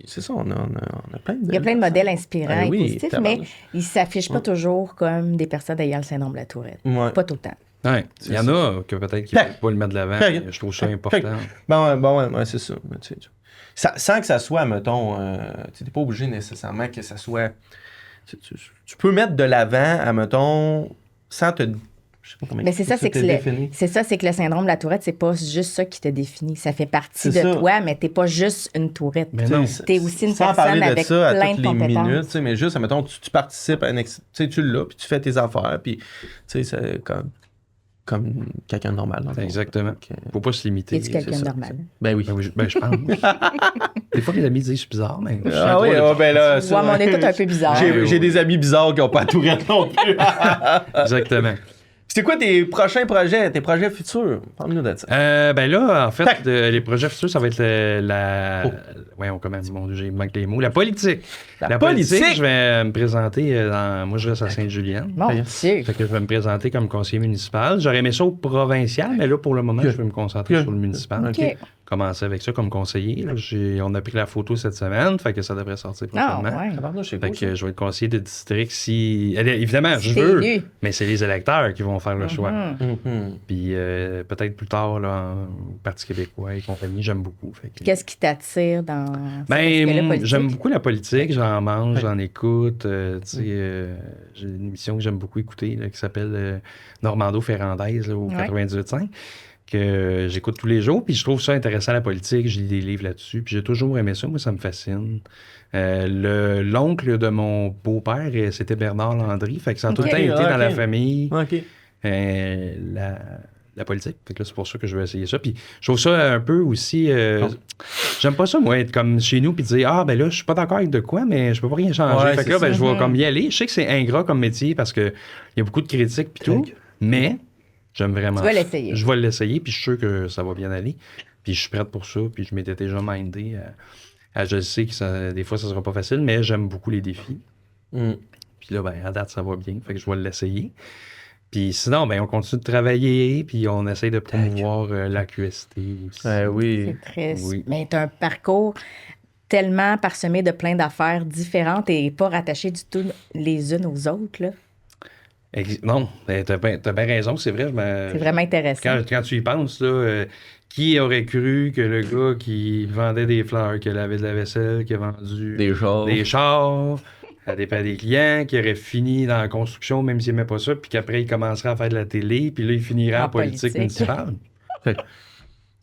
c'est ça, on a plein de... Il y a plein de modèles inspirants et positifs, mais ils ne s'affichent pas toujours comme des personnes ayant le syndrome de la Tourette. Pas tout le temps. Ouais. Il y en a que peut-être qui ne peuvent pas le mettre de l'avant. Je trouve ça important. Bon, c'est ça. Sans que ça soit, mettons, tu n'es pas obligé nécessairement que ça soit... Tu peux mettre de l'avant, mettons, sans te... Je sais pas comment mais c'est ça, c'est que le syndrome de la Tourette, c'est pas juste ça qui te définit. Ça fait partie de toi, mais t'es pas juste une Tourette. T'es aussi une personne avec plein de compétences. Minutes, mais juste, admettons, tu participes à tu l'as, puis tu fais tes affaires, puis c'est comme quelqu'un de normal. Exactement. Faut pas se limiter. Es-tu quelqu'un de normal? Ben oui. Je pense. Des fois, mes amis disent que je suis bizarre, mais... Ah oui, ben là... Ouais, mais on est tous un peu bizarres. J'ai des amis bizarres qui n'ont pas Tourette non plus. Exactement. C'est quoi tes prochains projets, tes projets futurs? Parle-nous de ça. Ben là, en fait, les projets futurs, ça va être on commence, mon Dieu, j'ai manqué les mots. La politique. La politique, je vais me présenter moi, je reste à Sainte-Julienne. Mon Dieu. Fait que je vais me présenter comme conseiller municipal. J'aurais aimé ça au provincial, mais là, pour le moment, je vais me concentrer sur le municipal. OK. Commencer avec ça comme conseiller. Là. On a pris la photo cette semaine, fait que ça devrait sortir prochainement. Fait que je vais être conseiller de district si... Évidemment, je veux, mais c'est les électeurs qui vont faire le choix. Puis peut-être plus tard, là, en Parti québécois et compagnie, j'aime beaucoup. Qu'est-ce qui t'attire dans j'aime beaucoup la politique, j'en mange, j'en écoute. J'ai une émission que j'aime beaucoup écouter là, qui s'appelle Normando Ferrandaise là, au 98.5. Que j'écoute tous les jours, puis je trouve ça intéressant la politique, je lis des livres là-dessus, puis j'ai toujours aimé ça, moi ça me fascine. L'oncle de mon beau-père, c'était Bernard Landry, fait que ça a tout le temps été dans la famille, la politique, fait que là c'est pour ça que je vais essayer ça, puis je trouve ça un peu aussi, j'aime pas ça moi, être comme chez nous, puis dire, ben là je suis pas d'accord avec de quoi, mais je peux pas rien changer, fait que là je vais comme y aller, je sais que c'est ingrat comme métier, parce que il y a beaucoup de critiques puis tout, mais... J'aime vraiment. Tu vas l'essayer. Je vais l'essayer, puis je suis sûr que ça va bien aller. Puis je suis prête pour ça, puis je m'étais déjà mindé. Je sais que des fois, ça sera pas facile, mais j'aime beaucoup les défis. Puis là, à date, ça va bien, fait que je vais l'essayer. Puis sinon, on continue de travailler, puis on essaie de promouvoir la QST aussi. Oui. C'est triste. Oui. Mais tu as un parcours tellement parsemé de plein d'affaires différentes et pas rattachées du tout les unes aux autres, là. Non, t'as bien raison, c'est vrai. C'est vraiment intéressant. Quand tu y penses, là, qui aurait cru que le gars qui vendait des fleurs, qui avait de la vaisselle, qui a vendu des chars à des clients, qui aurait fini dans la construction, même s'il n'aimait pas ça, puis qu'après, il commencerait à faire de la télé, puis là, il finirait en politique municipale.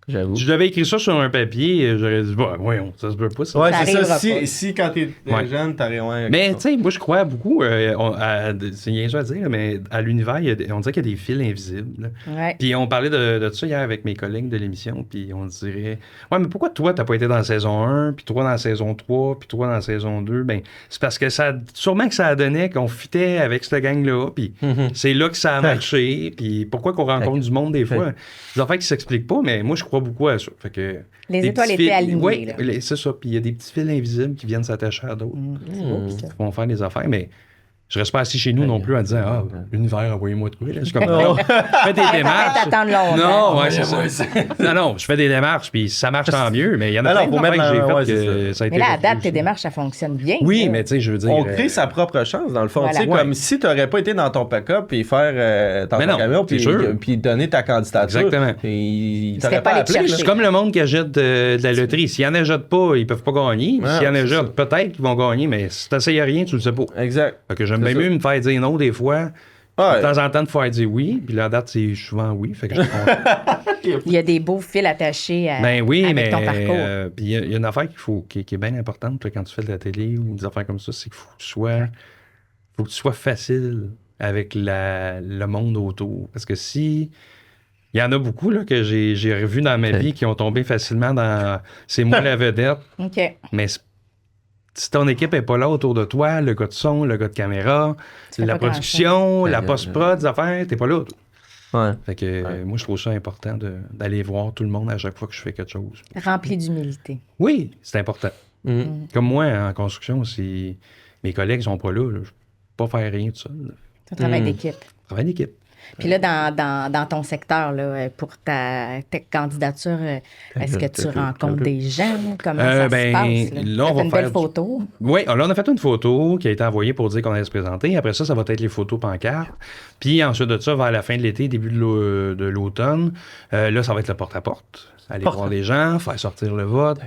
J'avoue. Si je devais écrire ça sur un papier, j'aurais dit, voyons, ça se peut pas, ça. Ouais, c'est ça. Si quand t'es jeune, t'aurais... Mais, tu sais, moi, je crois beaucoup, c'est rien à dire, mais à l'univers, on dirait qu'il y a des fils invisibles. Puis on parlait de ça hier avec mes collègues de l'émission, puis on dirait, mais pourquoi toi, t'as pas été dans la saison 1, puis toi dans la saison 3, puis toi dans la saison 2? Ben, c'est parce que sûrement que ça a donné qu'on fitait avec cette gang-là, puis c'est là que ça a marché, puis pourquoi qu'on rencontre du monde des fois? Des affaires qui s'expliquent pas, mais moi, je crois beaucoup à ça. Fait que les étoiles étaient alignées. Oui, c'est ça. Puis il y a des petits fils invisibles qui viennent s'attacher à d'autres. Qui vont faire des affaires, mais je reste pas assis chez nous non plus en disant l'univers, envoyez-moi de quoi. Je suis comme je fais des démarches. Non, c'est ça. Non, je fais des démarches, puis ça marche tant mieux, mais il y en a plein que j'ai fait que ça a été. Mais là, à date, tes démarches, ça fonctionne bien. Oui, mais tu sais, je veux dire. On crée sa propre chance, dans le fond. Tu sais, comme si tu n'aurais pas été dans ton pick-up et faire ton camion, puis donner ta candidature. Exactement. Il t'aurait pas appelé. C'est comme le monde qui achète de la loterie. S'ils en achètent pas, ils peuvent pas gagner. S'ils en achètent, peut-être qu'ils vont gagner, mais si tu n'essayes rien, tu le sais pas. Exact. J'aime bien mieux me faire dire non des fois. De temps en temps, de faire dire oui. Puis la date, c'est souvent oui. Fait que il y a des beaux fils attachés à ton parcours. Puis il y a une affaire qui est bien importante là, quand tu fais de la télé ou des affaires comme ça, c'est qu'il faut que tu sois facile avec le monde autour. Parce que si... Il y en a beaucoup là, que j'ai revus dans ma vie qui ont tombé facilement dans... C'est moi la vedette. Mais si ton équipe n'est pas là autour de toi, le gars de son, le gars de caméra, la production, la post-prod, des affaires, t'es pas là. Fait que moi, je trouve ça important d'aller voir tout le monde à chaque fois que je fais quelque chose. Rempli d'humilité. Oui, c'est important. Comme moi, en construction, si mes collègues sont pas là, je ne peux pas faire rien tout seul. C'est un travail d'équipe. Travail d'équipe. Puis là, dans ton secteur, là, pour ta candidature, est-ce que tu rencontres des gens? Comment ça se passe? Là, on va faire une belle photo. Oui, là, on a fait une photo qui a été envoyée pour dire qu'on allait se présenter. Après ça va être les photos pancartes. Puis ensuite de ça, vers la fin de l'été, début de l'automne, là, ça va être le porte-à-porte. Aller voir les gens, faire sortir le vote,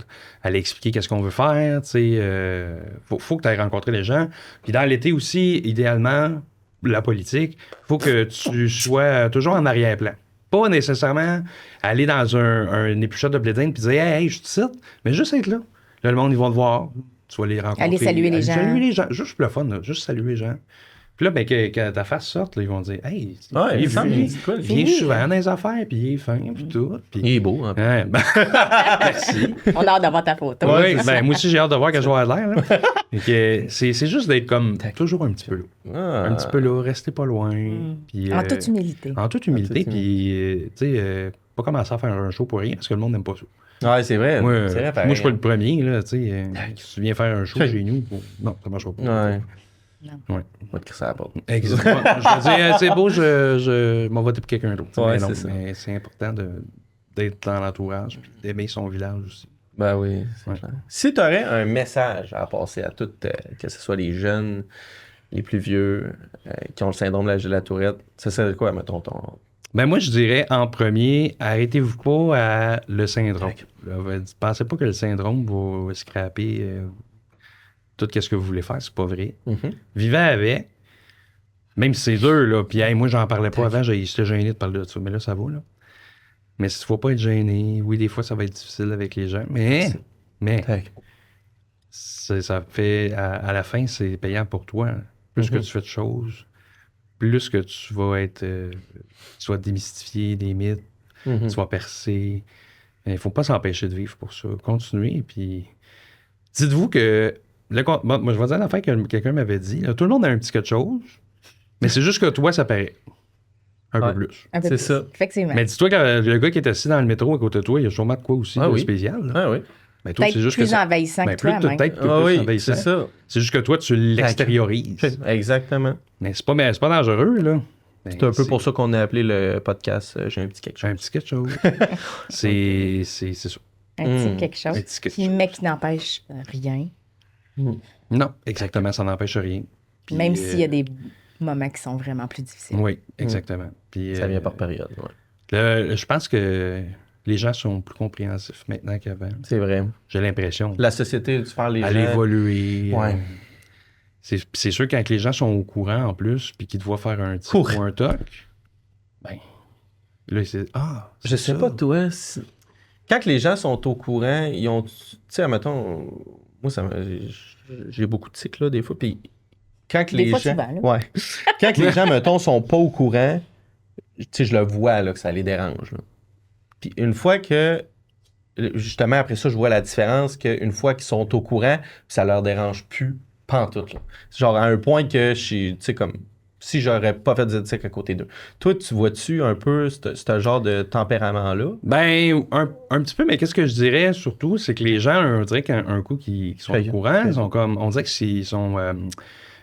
aller expliquer qu'est-ce qu'on veut faire. Faut que tu ailles rencontrer les gens. Puis dans l'été aussi, idéalement... la politique, il faut que tu sois toujours en arrière-plan. Pas nécessairement aller dans un éplucheur de blé d'Inde puis dire hey, je te cite, mais juste être là. Là, le monde, ils vont te voir. Tu vas les rencontrer. Aller saluer les gens. Saluer les gens. Juste pour le fun, là. Juste saluer les gens. Puis là, ben, quand ta face sorte, là, ils vont dire hey, il vient souvent dans les affaires, puis il est fin, puis tout. Puis... Il est beau. Hein. Ouais, ben... Merci. On a hâte d'avoir ta photo. Oui, ben, moi aussi, j'ai hâte de voir que je vais avoir l'air. C'est juste d'être comme toujours un petit peu là. Un petit peu là, rester pas loin. Puis, en toute humilité. En toute humilité, puis, tu sais, pas commencer à faire un show pour rien, parce que le monde n'aime pas ça. Ouais, c'est vrai. Moi, c'est vrai, moi je suis pas le premier, là, tu sais. Si tu viens faire un show chez nous, non, ça marchera pas. Ouais. Non. Ouais. On va te crisser à la porte. Exactement. Je vais dire, c'est beau, je m'en vais pour quelqu'un d'autre. Ouais, mais non, c'est ça. mais c'est important d'être dans l'entourage puis d'aimer son village aussi. Ben oui, c'est clair. Si tu aurais un message à passer à toutes, que ce soit les jeunes, les plus vieux, qui ont le syndrome de la Tourette, ça serait quoi, mettons, ton... Ben moi, je dirais, en premier, arrêtez-vous pas à le syndrome. Pensez pas que le syndrome va scraper tout ce que vous voulez faire, c'est pas vrai. Mm-hmm. Vivez avec, même si c'est dur, là, puis hey, moi, j'en parlais pas avant, j'étais gêné de parler de ça, mais là, ça va, là. Mais il faut pas être gêné. Oui, des fois, ça va être difficile avec les gens, mais ça fait, à la fin, c'est payant pour toi. Plus que tu fais de choses, plus que tu vas être, tu vas démystifier des mythes, tu vas percer. Il faut pas s'empêcher de vivre pour ça. Continuez, puis dites-vous que, moi, je vais dire une affaire que quelqu'un m'avait dit, là, tout le monde a un petit quelque chose, mais c'est juste que toi, ça paraît. Un peu plus. C'est ça. Effectivement. Mais dis-toi que le gars qui est assis dans le métro à côté de toi, il y a sûrement de quoi aussi de spécial. Là. Ah oui. Mais toi, c'est juste plus que envahissant que toi, même. Peut-être plus envahissant. C'est ça. C'est juste que toi, tu l'extériorises. Exactement. Mais c'est pas dangereux, là. C'est un peu pour ça qu'on a appelé le podcast J'ai un petit quelque chose. J'ai un petit quelque chose. c'est ça. Un petit quelque chose. Mais qui n'empêche rien. Non, exactement, ça n'empêche rien. Puis, même s'il y a des moments qui sont vraiment plus difficiles. Oui, exactement. Puis, ça vient par période. Je pense que les gens sont plus compréhensifs maintenant qu'avant. C'est vrai. J'ai l'impression. La société, tu parles les gens... Elle a évolué. Ouais. C'est sûr que quand les gens sont au courant en plus, puis qu'ils doivent faire un tic ou un toc, ben là, c'est... Ah, je sais pas, toi, quand les gens sont au courant, ils ont... Tu sais, admettons, moi, j'ai beaucoup de tics, là, des fois, puis quand les gens... Ouais. Quand les gens, mettons, sont pas au courant, tu sais, je le vois, là, que ça les dérange, là. Puis une fois que... Justement, après ça, je vois la différence qu'une fois qu'ils sont au courant, ça leur dérange plus pantoute, là. Genre à un point que, tu sais, comme... Si j'aurais pas fait de éthique à côté d'eux. Toi, tu vois-tu un peu ce genre de tempérament-là? Ben, un petit peu, mais qu'est-ce que je dirais surtout, c'est que les gens, on dirait qu'un coup qui sont au courant, ils sont comme, on dirait qu'ils sont...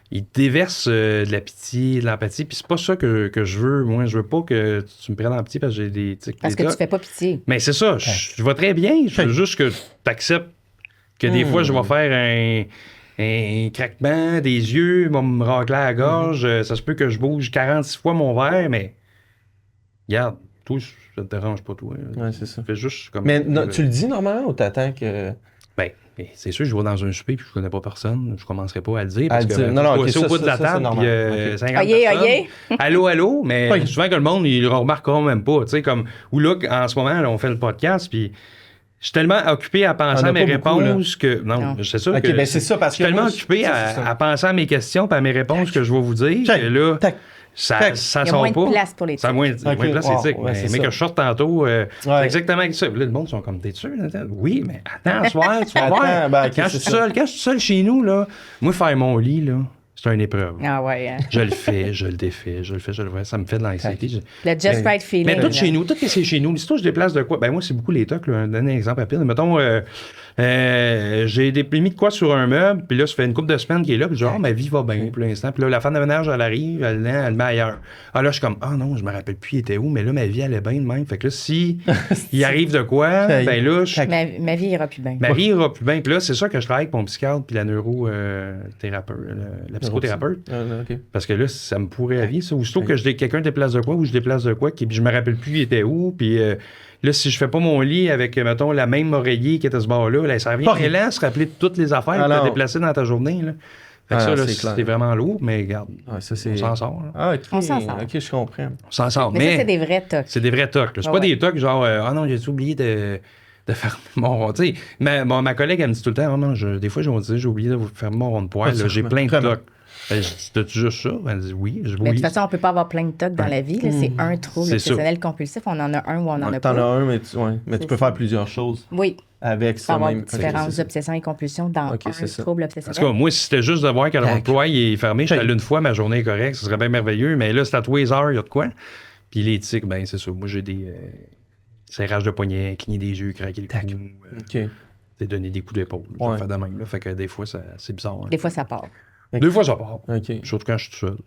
ils déversent de la pitié, de l'empathie, puis c'est pas ça que je veux. Moi, je veux pas que tu me prennes en pitié parce que j'ai des tics. Parce que tu fais pas pitié. Mais c'est ça, je vais très bien. Je veux juste que tu acceptes que des fois, je vais faire un craquement des yeux, va me racler à la gorge. Ça se peut que je bouge 46 fois mon verre, mais regarde, toi, ça te dérange pas, toi. Ouais, c'est ça. Fais juste comme... Mais tu le dis normalement ou t'attends que... Ben, c'est sûr, je vais dans un souper puis je connais pas personne. Je commencerai pas à le dire. Parce que c'est au bout de la table, puis 50 personnes. Allô, mais souvent que le monde, il le remarquera même pas. Tu sais, comme... Ou là, en ce moment, là, on fait le podcast, puis... Je suis tellement occupé à penser à mes réponses que... Non, c'est ça. OK, ben c'est ça, parce que... Je suis tellement occupé à penser à mes questions et à mes réponses que je vais vous dire que là, ça sort pas. Il y a moins de place pour les tics. Moins de place pour les tics. Mais que je sorte tantôt, c'est exactement ça. Là, le monde sont comme, t'es sûr? Oui, mais attends, ce soir, tu vas voir. Quand je suis seul chez nous, là, moi, faire mon lit, là, c'est une épreuve. Ah ouais. Hein. Je le fais, je le défais, je le fais. Ça me fait de l'anxiété. Le just right feeling. Mais tout chez nous, tout c'est chez nous. Si toi, je déplace de quoi? Ben moi, c'est beaucoup les tocs. Un exemple rapide. Mettons, j'ai mis de quoi sur un meuble, puis là, ça fait une couple de semaines qu'il est là, puis genre, ma vie va bien pour l'instant. Puis là, la femme de ménage, elle arrive, elle le met ailleurs. Ah là, je suis comme, non, je me rappelle plus, il était où, mais là, ma vie allait bien de même. Fait que là, si il arrive de quoi, ben là, ma vie ira plus bien. Ma vie ira plus bien. Puis là, c'est ça que je travaille avec mon psychiatre, puis la neurothérapeute, la psychothérapeute. Parce que là, ça me pourrait à vie, ça. Aussitôt que quelqu'un déplace de quoi, ou je déplace de quoi, puis je me rappelle plus, il était où, puis là, si je fais pas mon lit avec, mettons, la même oreiller qui était ce bord-là, ça revient lent à se rappeler de toutes les affaires que tu as déplacées dans ta journée. Là. Fait que ça, là, c'est vraiment lourd, mais regarde, on s'en sort. Là. Ah, OK. On s'en sort. OK, je comprends. On s'en sort. Mais ça, c'est des vrais tocs. C'est des vrais tocs. C'est pas des tocs genre, ah non, j'ai oublié de faire mon rond. Tu sais, ma collègue, elle me dit tout le temps, oh non, des fois, j'ai oublié de faire mon rond de poil. J'ai plein de tocs. T'as-tu juste ça? Elle dit oui. Mais de toute façon, on ne peut pas avoir plein de tocs dans la vie. Là. C'est un trouble obsessionnel compulsif. On en a un ou on n'en a pas. T'en as un, mais tu peux faire plusieurs choses. Oui. Avec ça même. Différentes obsessions et compulsions dans un trouble obsessionnel. En tout cas, moi, si c'était juste de voir que le poil est fermé, je suis allé une fois, ma journée est correcte, ce serait bien merveilleux. Mais là, c'est à tous les heures, il y a de quoi. Puis les tics, ben c'est ça. Moi, j'ai des serrages de poignets, cligner des yeux, craquer le cou. Donner des coups d'épaule. Je vais faire de même. Là. Fait que des fois, c'est bizarre. Hein. Des fois, ça part. Des fois, ça part. Surtout quand je suis tout seul.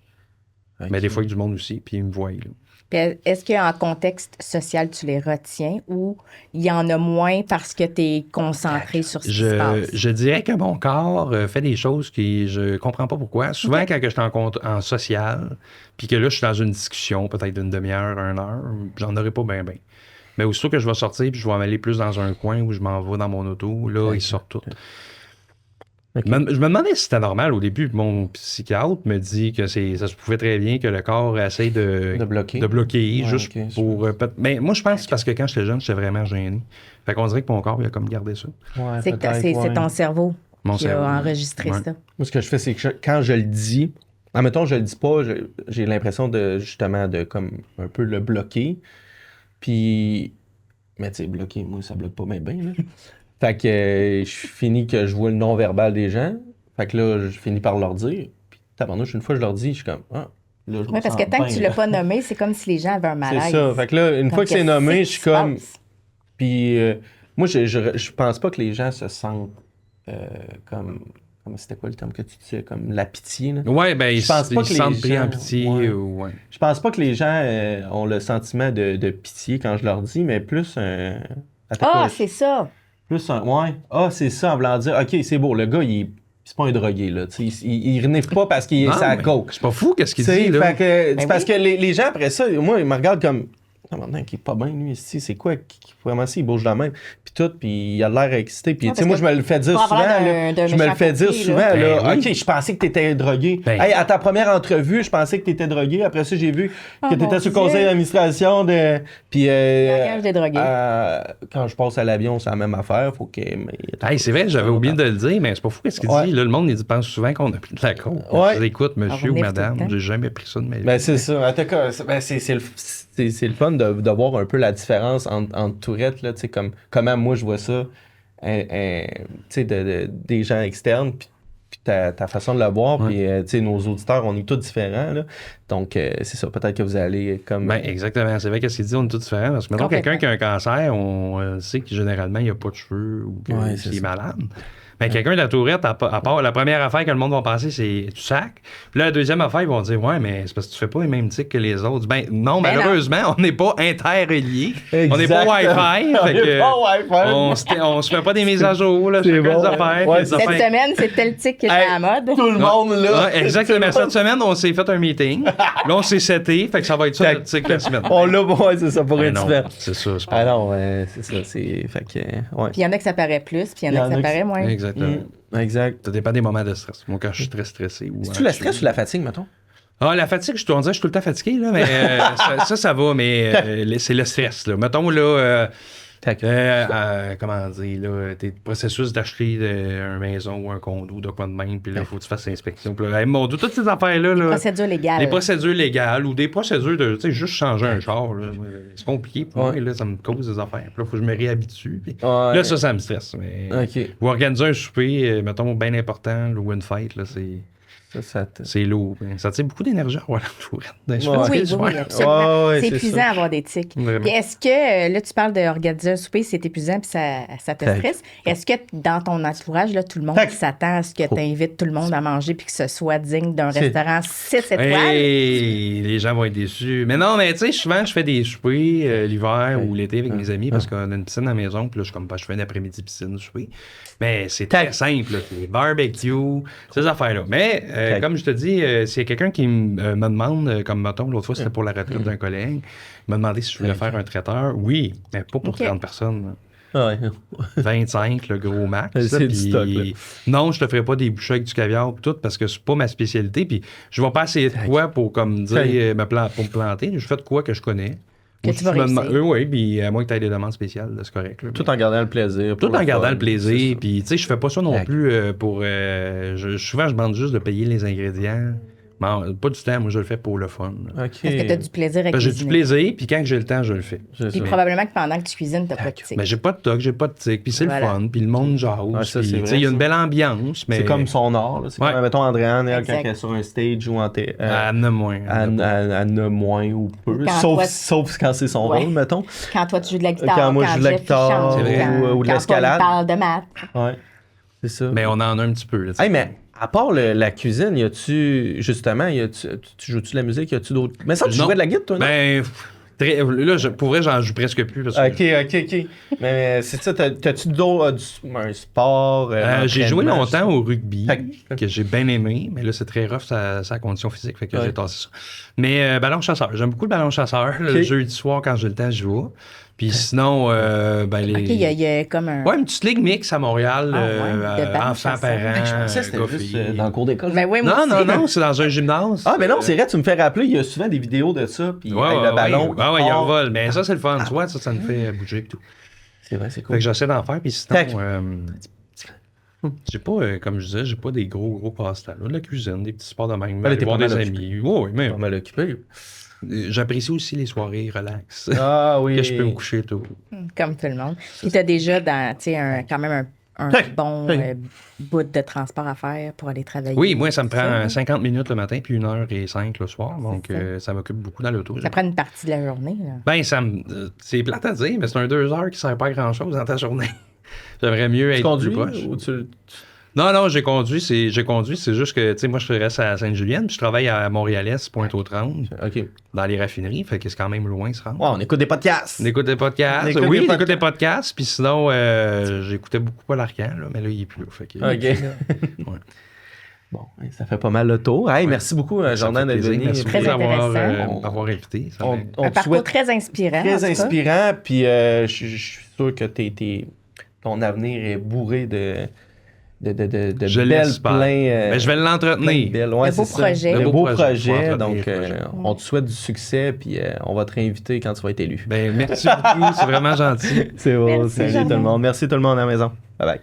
Mais des fois, il y a du monde aussi, puis ils me voient. Là. Puis est-ce qu'en contexte social, tu les retiens ou il y en a moins parce que tu es concentré sur ce qui se passe? Je dirais que mon corps fait des choses que je comprends pas pourquoi. Souvent, quand je suis en social, puis que là, je suis dans une discussion, peut-être d'une demi-heure, 1 heure, j'en aurais pas bien. Mais aussitôt que je vais sortir, puis je vais m'aller plus dans un coin où je m'en vais dans mon auto, là, ils sortent tous. Je me demandais si c'était normal au début. Mon psychiatre me dit que ça se pouvait très bien que le corps essaye de bloquer juste pour... Mais moi, je pense que c'est parce que quand j'étais jeune, j'étais vraiment gêné. Fait qu'on dirait que mon corps, il a comme gardé ça. C'est ton cerveau qui a enregistré ça. Moi, ce que je fais, c'est que quand je le dis, admettons, je le dis pas, j'ai l'impression de comme un peu le bloquer. Puis... Mais tu sais, bloquer, moi, ça bloque pas bien, là. Fait que je finis que je vois le non-verbal des gens. Fait que là, je finis par leur dire. Puis tabarnouche, une fois que je leur dis, je suis comme, là, je me parce que tant que tu l'as pas nommé, c'est comme si les gens avaient un malaise. C'est ça. Fait que là, une fois que c'est nommé, je suis comme... Puis moi, je pense pas que les gens se sentent comme... C'était quoi le terme que tu disais? Comme la pitié, là? Ouais, ben ils se sentent pris en pitié. Ouais. Je pense pas que les gens ont le sentiment de pitié quand je leur dis, mais plus c'est ça! Plus c'est ça, en voulant dire, OK, c'est beau, le gars, c'est pas un drogué, là. Il renifle pas parce qu'il est sa coke. C'est pas fou, qu'est-ce qu'il dit, là? Fait que, c'est parce que les gens, après ça, moi, ils me regardent comme, maintenant, qui est pas bien, lui, ici, c'est quoi? Vraiment, il bouge de la même. Puis tout, puis il a l'air excité. Puis, tu sais, moi, je me le fais dire souvent. OK, je pensais que t'étais drogué. Hey, à ta première entrevue, je pensais que t'étais drogué. Après ça, j'ai vu que t'étais sur le conseil d'administration de... Puis, quand je passe à l'avion, c'est la même affaire. Faut que... c'est vrai, j'avais oublié de le dire, mais c'est pas fou qu'est-ce qu'il dit. Là, le monde, il pense souvent qu'on a pris de la coke. Écoute, monsieur ou madame, j'ai jamais pris ça de ma vie. Ben, c'est ça. En tout cas, c'est le fun de voir un peu la différence entre Tourette, là, comment moi je vois ça, des gens externes, puis ta façon de le voir, puis nos auditeurs, on est tous différents, là. Donc, c'est ça, peut-être que vous allez comme... Ben, exactement, c'est vrai qu'est-ce qu'il dit, on est tous différents, parce que mettons quelqu'un qui a un cancer, on sait que généralement, il n'a pas de cheveux ou qu'il est malade. Mais quelqu'un de la Tourette, à part la première affaire que le monde va penser, c'est tu sacs. Puis là, la deuxième affaire, ils vont dire ouais, mais c'est parce que tu fais pas les mêmes tics que les autres. Ben non, malheureusement, on n'est pas interreliés. On n'est pas Wi-Fi. On se fait pas des mises à jour, là, chacun des affaires. Cette semaine, c'est tel tic qui est à la mode. Tout le monde, là. Exactement. Cette semaine, on s'est fait un meeting. Là, on s'est seté. Fait que ça va être ça, le tic la semaine. On l'a, c'est ça, pour être différent. C'est ça, c'est pas non, c'est ça. Fait que, Puis il y en a que ça paraît plus, puis il y en a que ça paraît moins. Exactement. Exact. Ça dépend des moments de stress. Moi, quand je suis très stressé. C'est-tu le stress ou la fatigue, mettons? Ah, la fatigue, je suis tout le temps fatigué, là, mais ça va, mais c'est le stress, là. Mettons, là, comment dire, là, tes processus d'acheter une maison ou un condo, de quoi de même, puis là, il faut que tu fasses l'inspection. Puis là, mon Dieu, toutes ces affaires-là. Les procédures légales. Les procédures légales ou des procédures de, tu sais, juste changer un char, là. C'est compliqué pour moi, là, ça me cause des affaires. Puis là, il faut que je me réhabitue. Puis là, ça me stresse. Mais vous organisez un souper, mettons, bien important, ou une fête, là, c'est lourd. Ça tire beaucoup d'énergie à avoir la Tourette. Oui, absolument. C'est épuisant d'avoir des tics. Puis est-ce que, là, tu parles d'organiser un souper, c'est épuisant puis ça te stresse. Est-ce que dans ton entourage, là, tout le monde s'attend à ce que tu invites tout le monde à manger puis que ce soit digne d'un restaurant 6 étoiles? Hey, les gens vont être déçus. Mais non, mais tu sais, souvent, je fais des soupers l'hiver ou l'été avec mes amis parce qu'on a une piscine à la maison. Puis là, je fais un après-midi piscine, souper. Mais c'est très simple. Les barbecues, ces affaires-là. Mais... comme je te dis, s'il y a quelqu'un qui me demande, comme mettons, l'autre fois, c'était pour la retraite d'un collègue, il m'a demandé si je voulais faire un traiteur. Oui, mais pas pour 30 personnes. Ouais. 25, le gros max. C'est du stock, là. Non, je te ferai pas des bouchées avec du caviar et tout parce que c'est pas ma spécialité. Puis je vais pas essayer de quoi pour comme dire pour me planter. Je fais de quoi que je connais. Que tu vas réussir. Oui, puis à moins que tu aies des demandes spéciales, c'est correct. Là, tout en gardant le plaisir. Tout en gardant le plaisir. Puis, tu sais, je fais pas ça non plus pour... souvent, je demande juste de payer les ingrédients. Non, pas du temps, moi je le fais pour le fun. Est-ce que tu as du plaisir avec J'ai du plaisir, puis quand j'ai le temps, je le fais. Puis probablement que pendant que tu cuisines, tu n'as pas de tic. Mais j'ai pas de toc, j'ai pas de tic, puis c'est le fun, puis le monde jase. Il y a une belle ambiance. Mais... C'est comme son art. C'est comme, mettons, Andréane, quand elle est sur un stage ou en elle en a moins. Elle en a moins ou peu. Sauf quand c'est son rôle, mettons. Quand toi, tu joues de la guitare. Quand moi, je joue de la guitare ou de l'escalade. Quand on parle de maths. Ouais, c'est ça. Mais on en a un petit peu. Hey, mais... À part la cuisine, y a-tu, justement, tu joues-tu de la musique? Y a-tu d'autres. Mais ça, tu jouais de la guitare, toi, non? Ben, là, pour vrai, j'en joue presque plus. Parce que... OK. Mais c'est ça, t'as-tu d'autres. Un sport? J'ai joué longtemps au rugby, que j'ai bien aimé, mais là, c'est très rough, sa condition physique, fait que j'ai tassé ça. Mais ballon chasseur, j'aime beaucoup le ballon chasseur. Le jeudi soir, quand j'ai le temps, je joue. Puis sinon, OK, il y a comme un... Ouais, une petite ligue mix à Montréal, enfants, parents, je pensais que c'était juste dans le cours d'école. Ben oui, non, c'est dans un gymnase. Ah, mais non, c'est vrai, tu me fais rappeler, il y a souvent des vidéos de ça, puis avec le ballon. Il y a un vol, mais ça, c'est le fun, tu vois, ça me fait bouger et tout. C'est vrai, c'est cool. Fait que j'essaie d'en faire, puis sinon, j'ai pas, comme je disais, j'ai pas des gros passe-temps. De la cuisine, des petits sports de même, aller voir des amis. Oui, mais... On m'a occupé. J'apprécie aussi les soirées relax. Ah oui. Que je peux me coucher tôt. Comme tout le monde. Puis tu as déjà quand même un bon bout de transport à faire pour aller travailler. Oui, moi, ça me prend 50 minutes le matin puis 1h05 le soir. Donc, ça m'occupe beaucoup dans l'auto. Ça prend une partie de la journée. Là. Ben, c'est plate à dire, mais c'est un 2 heures qui ne sert pas à grand-chose dans ta journée. J'aimerais mieux être plus proche. Non, j'ai conduit. C'est juste que, tu sais, moi, je reste à Sainte-Julienne, puis je travaille à Montréal-Est, Pointe-aux-Trembles, dans les raffineries, fait que c'est quand même loin, se rendre. Ouais, on écoute des podcasts. On écoute des podcasts. J'écoute des podcasts, puis sinon, j'écoutais beaucoup Paul Arcand, là, mais là, il est plus là. Fait que, OK. Bon, ça fait pas mal le tour. Hey, merci beaucoup, Jordan, d'être venu. Merci beaucoup d'avoir invité. Un parcours très inspirant. Très inspirant, puis je suis sûr que ton avenir est bourré de belles pleins. Mais je vais l'entretenir. De beaux projets. Donc, on te souhaite du succès, puis on va te réinviter quand tu vas être élu. Ben, merci beaucoup, c'est vraiment gentil. C'est bon, salut tout le monde. Merci tout le monde à la maison. Bye bye.